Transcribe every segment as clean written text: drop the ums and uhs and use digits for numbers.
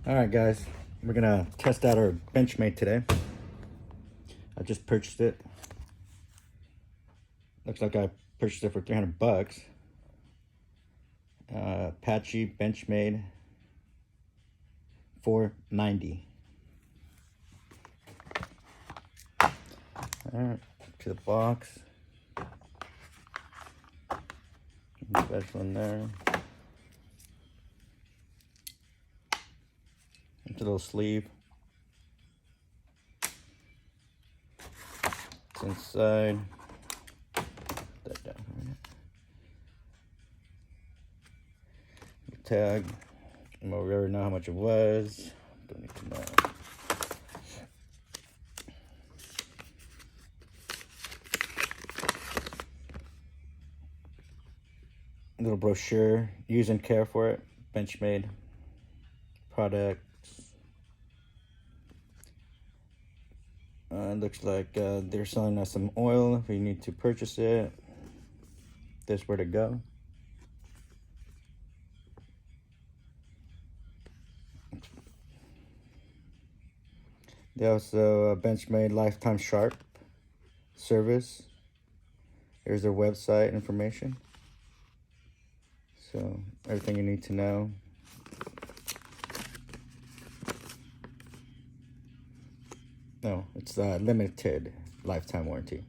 All right, guys, we're gonna test out our Benchmade today. I just purchased it. Looks like I purchased it for 300 bucks. Apache Benchmade 490. All right, to the box. Special in there. It's a little sleeve. It's inside. Put that down for a minute. The tag. We already know how much it was. Don't need to know. A little brochure, use and care for it. Benchmade products. Looks like they're selling us some oil if we need to purchase it. There's where to go. They also Benchmade Lifetime Sharp service. Here's their website information. So everything you need to know. No, it's a limited lifetime warranty.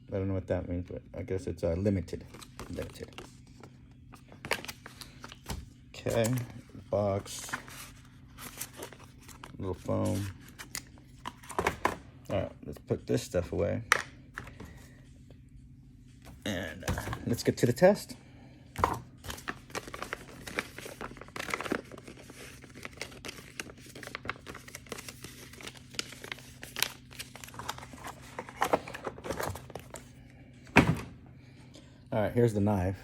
I don't know what that means, but I guess it's limited. Okay, box, little foam. All right, let's put this stuff away. And let's get to the test. All right, here's the knife.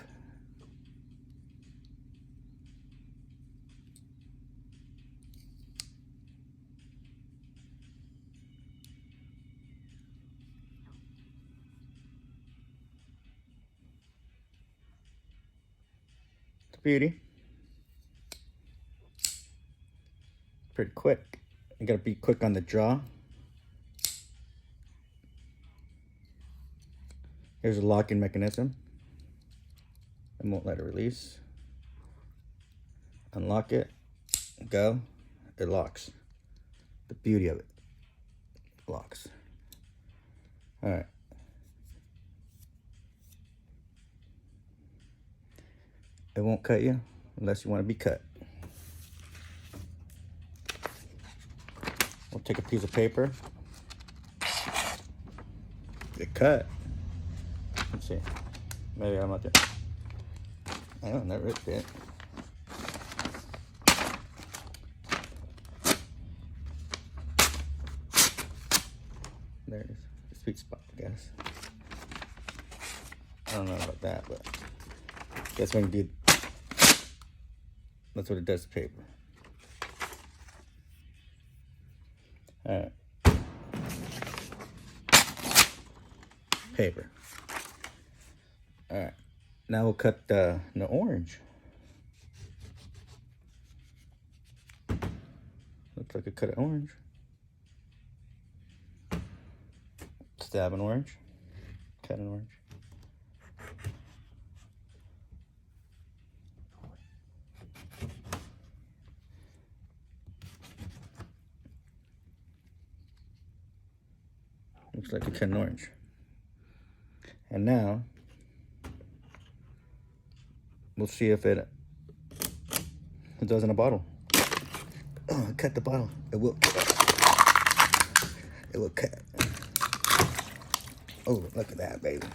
It's a beauty. Pretty quick. You gotta be quick on the draw. Here's a locking mechanism. It won't let it release. Unlock it, go, it locks. The beauty of it, locks. All right. It won't cut you unless you want to be cut. We'll take a piece of paper. Get cut. Let's see. Maybe I'm not there. I don't know, ripped it. There it is. Sweet spot, I guess. I don't know about that, but I guess when you do, that's what it does to paper. All right. Paper. All right. Now we'll cut the orange. Looks like a cut of orange. Stab an orange. Cut an orange. Looks like a cut an orange. And now we'll see if it does in a bottle. Oh, cut the bottle. It will cut. Oh, look at that, baby.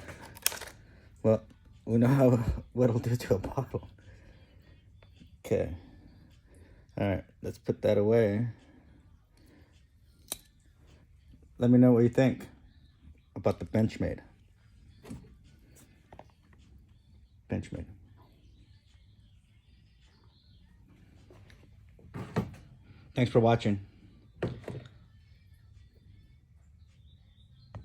Well, we know what it'll do to a bottle. Okay. All right, let's put that away. Let me know what you think about the Benchmade. Benchmade. Thanks for watching.